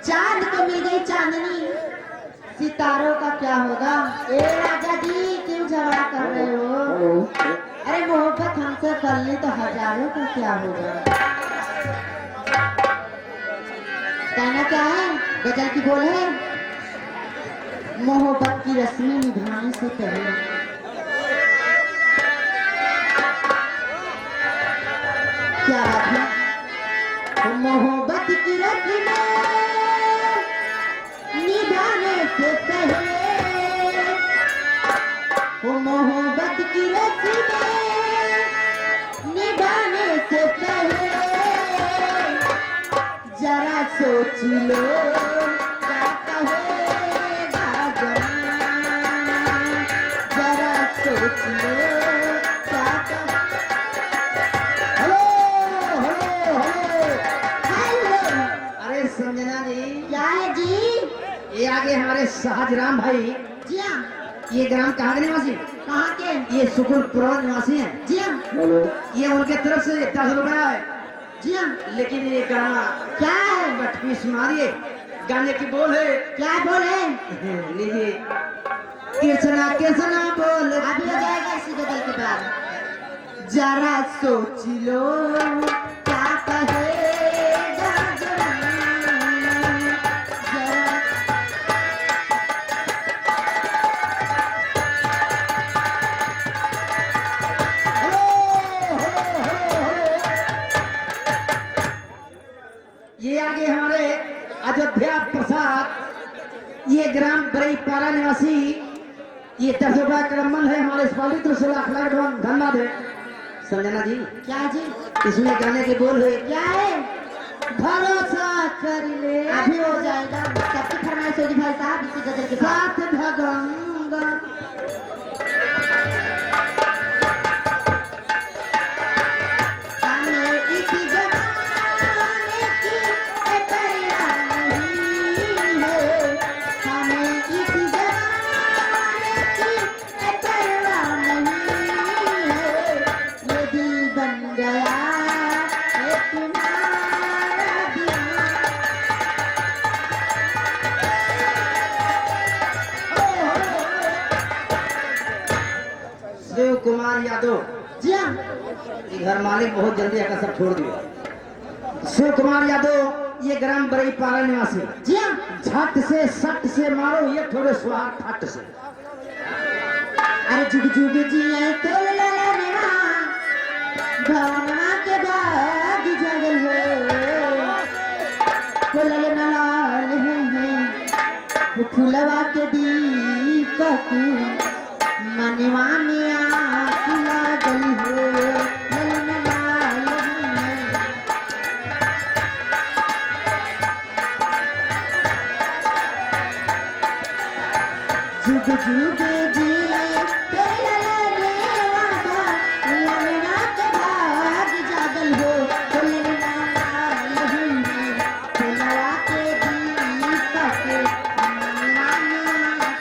चांद को मिल गई चांदनी, सितारों का क्या होगा? ए राजा जी क्यों झगड़ा कर रहे हो? अरे मोहब्बत हमसे कर ली तो हजारों का क्या होगा? कहना क्या है? गजल की बोल है, मोहब्बत की रस्में निभाने से पहले क्या बात है? तो मोहब्बत की रस्में निभाने से पहले, वो मोहब्बत की रस्में निभाने से पहले जरा सोच लो क्या कहेगा जमाना, जरा सोच लो क्या हेलो हेलो हेलो हेलो। अरे संजना जी, क्या है जी? ये आगे हमारे शाहजराम भाई, जी हाँ। ये ग्राम कहाँ के निवासी? कहाँ के? ये सुकुलपुर निवासी हैं। जी हाँ। ये उनके तरफ से 10 रुपया है, जी हाँ। लेकिन ये गाना क्या है? बटवी सुनारिए, गाने की बोल है। क्या बोले? लीजिए, कृष्णा कृष्णा बोल। अभी हो जाएगा इसी गजल के बाद। जरा सोच लो क्या कहेगा जमाना, जरा ये आगे हमारे अयोध्या प्रसाद, ये ग्राम बरईपारा निवासी, ये 10 रुपया क्रमन है हमारे इस पवित्र से लाख लाख धन्यवाद है। संजना जी, क्या जी? इसमें गाने के बोल है, क्या है? भरोसा कर ले अभी हो जाएगा। सबकी फरमाइश होगी भाई साहब इसी गजल के बाद। साथ भगंगा। हमें इस जमाने की परवाह नहीं है, हमें इस जमाने की परवाह नहीं है, ये दिल बन गया है तुम्हारा दीवाना। शिव कुमार यादव, जी हाँ। ये घर मालिक बहुत जल्दी आकर सब छोड़ दिया। शिव कुमार यादव, ये ग्राम बरईपारा निवासी, जी हाँ। झट से सट से मारो ये थोड़े स्वाद फट से। अरे जुग जुग जिए तो ललनवा, भवनवा के बाद जगल हो, वो ललना लाल है, वो फुलवा के दीपक मनवा में आग लागल हो, ललना लाल है। जुग जुग जिए तो ललनवा, ललना के बाद जागल हो, वो ललना लाल है, फुलवा के दीपक मनवा में आग।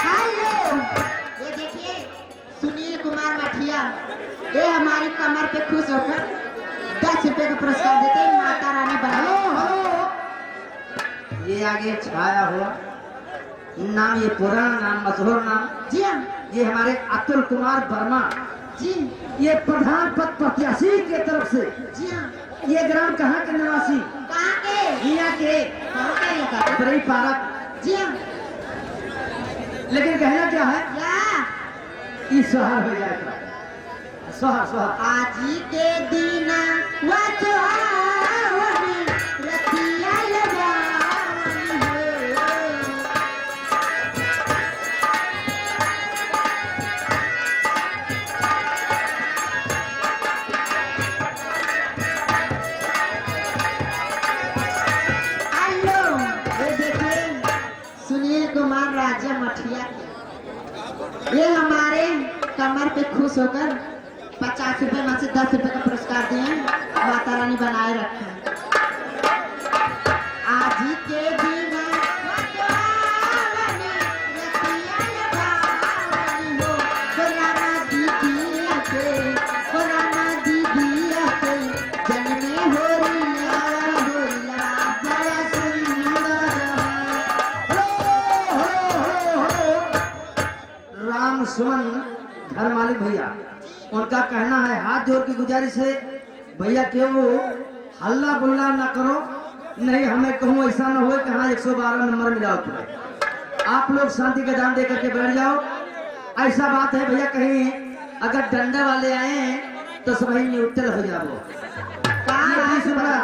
हेलो, ये देखिए सुनील कुमार मठिया, ये हमारी कमर पे खुश होकर 10 रुपए का पुरस्कार देते हैं। माता रानी हेलो बढ़ाओ। हेलो, ये आगे छाया हुआ नाम, ये पुराना नाम, मशहूर नाम, जी हाँ। ये हमारे अतुल कुमार वर्मा, जी ये प्रधान पद प्रत्याशी के तरफ से, जी हाँ। ये ग्राम कहाँ के निवासी? कहाँ के? यहाँ के कहाँ के लगा? बरईपारा। जी हाँ। लेकिन कहना क्या है, क्या? ये सोहर हो जाएगा, सोहर सोहर। आज के दिन वचुआवनी रतिया लगावनी हो, ये हमारे कमर पे खुश होकर ₹50 में से ₹10 का पुरस्कार दिए, माता रानी बनाए रखे। आज ही के दिन राम सुमन घर मालिक भैया, उनका कहना है, हाथ जोड़ की गुजारिश है भैया क्यों हल्ला गुल्ला ना करो, नहीं हमें कहूँ ऐसा ना हो कि हाँ 112 नंबर मिला तुम्हें। आप लोग शांति का दान दे करके बैठ जाओ। ऐसा बात है भैया, कहीं अगर डंडे वाले आए तो सब न्यूट्रल हो जाओ। 20 रुपया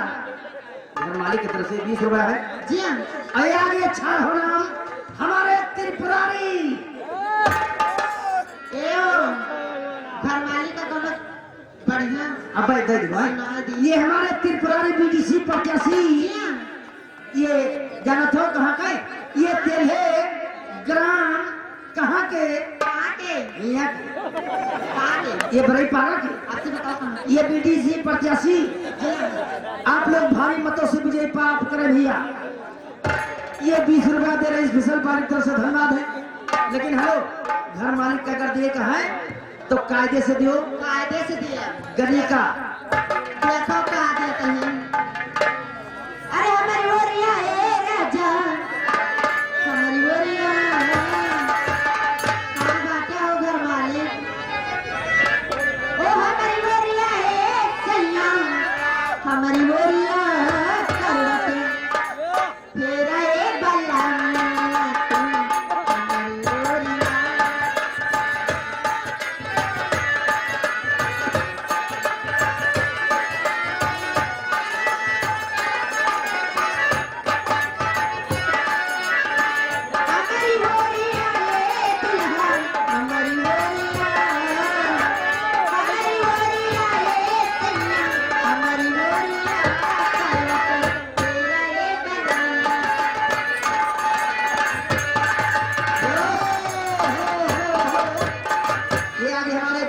घर मालिक की तरफ से 20 रुपया है जी हाँ। आगे अच्छा हो नाम हमारे त्रिपुरारी घर मालिक का दोनों बढ़िया। अब ये हमारे त्रिपुरारी बीडीसी प्रत्याशी, ये जाना था कहाँ का है? ये तेरे ग्राम कहाँ के? ये बड़ई पारा के। आपसे बताओ कहाँ? ये बीडीसी प्रत्याशी, आप लोग भारी मतों से विजय प्राप्त करें भैया। ये 20 रुपया दे रहे स्पेशल पार्टी तरफ से धन्यवाद है। लेकिन हेलो घर मालिक का अगर दिए का है तो कायदे से दियो, कायदे से दिया गली का देखो कहा देते हैं। अरे हमारी ओरिया है राजा, हमारी ओरिया कहाँ बाटे हो घर मालिक? ओ हमारी ओरिया है सैया, हमारी ओरिया करवटे तेरा ये बल्ला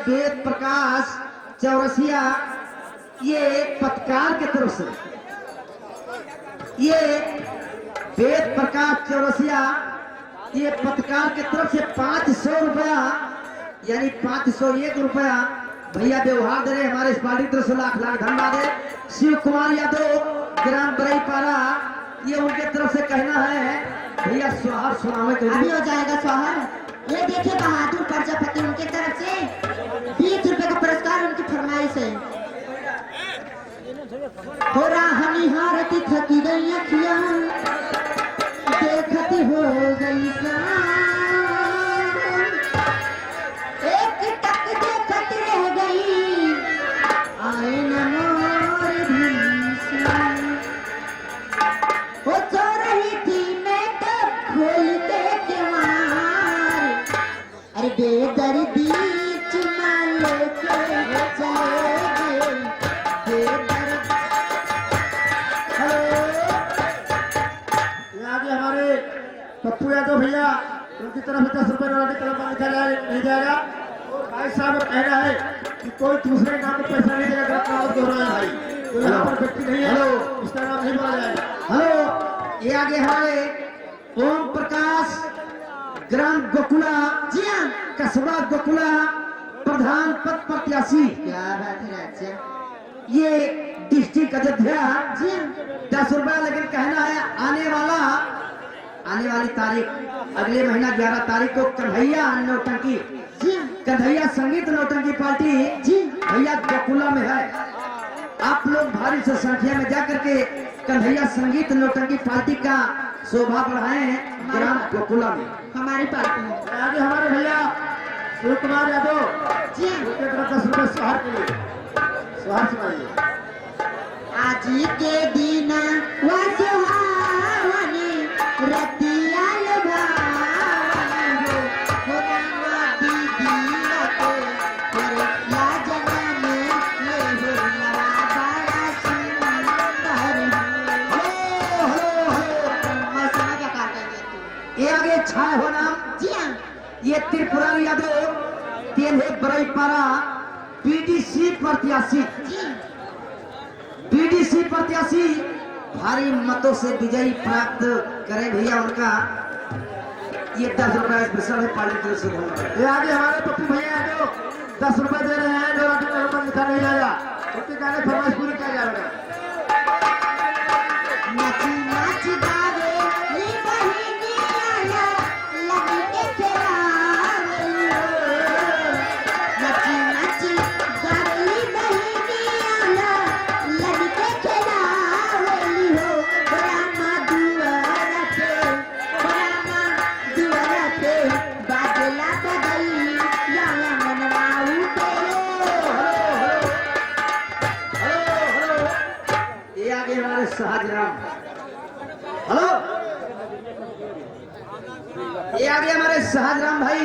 वेद प्रकाश चौरसिया, ये पत्रकार के तरफ से, ये वेद प्रकाश चौरसिया, ये पत्रकार के तरफ से 500 रुपया यानी 501 रुपया भैया व्यवहार दे रहे हमारे इस पार्टी तरफ से लाख लाख धन्यवाद है। शिव कुमार यादव ग्राम बरईपारा, ये उनके तरफ से कहना है भैया स्वाहार सुनावे के अभी हो जाएगा स्वाहार। ये देखिए बहादुर प्रजापति उनके तरफ से 20 रुपए का पुरस्कार उनकी फरमाइश है। हो राहनी हारती थकी गई अखियां, देखती हो गई एक टक देखत रह गई, आए न मोर वो सो रही थी मैं तब खोल के केवार, अरे बेदर्दी चुमा लेके चले गए, बेदर्दी। आगे हमारे पप्पू यादव भैया, उनकी तरफ से 10 रुपए नोट की तरफ नहीं जाएगा। भाई साहब कह रहा है कि कोई दूसरे नाम पर पैसा नहीं देगा, हो रहा है भाई, तो यहाँ पर व्यक्ति नहीं है, इसका नाम नहीं बोला जाएगा। हेलो, ये आगे हमारे ओम प्रकाश ग्राम गोकुला, जी हाँ, कस्बा गोकुला प्रधान पद प्रत्याशी, क्या बात है राजा। ये डिस्ट्रिक्ट अयोध्या, जी हाँ, 10 रुपया। लेकिन कहना है आने वाली तारीख अगले महीना 11 तारीख को कन्हैया नौटंकी, जी हाँ, कन्हैया संगीत नौटंकी पार्टी जी भैया गोकुला में है। आप लोग भारी से संख्या में जाकर के कन्हैया संगीत नौटंकी पार्टी का शोभा बढ़ाएं ग्राम गोकुला में। हमारी पार्टी है। आगे हमारे भैया शिव कुमार यादव, जी हाँ, उनके तरफ 10 रुपए सुहार के लिए, सुहार सुनाइए। आज के दिन वसुहावनी रतिया लुभावनी हो रामा दीदिया को या जनम ले हो नवा बड़ा सुंदर हो। मौसम क्या काटेंगे तू? ये आगे छाए हो नाम, जी हाँ, ये त्रिपुरारी यादव तेल है बरईपारा पीटी बीडीसी प्रत्याशी जी बीडीसी प्रत्याशी भारी मतों से विजयी प्राप्त करे भैया उनका ये 10 रुपए स्पेशल है पार्टी की तरफ से धन्यवाद। ये आगे हमारे पप्पू भैया जो 10 रुपए दे रहे हैं, जो नंबर लिखा नहीं जाएगा उसके गाने फरमाइश पूरी किया जाएगा। नाची नाच गावे ली बहिनिया लगी के चलावे नाची नाच गावे ली बहिनिया लगी के चलावे हो रामा दुआरा पे बाजला बदली या मनवा ये आगे हमारे शाहजराम हेलो ये आगे हमारे शाहजराम भाई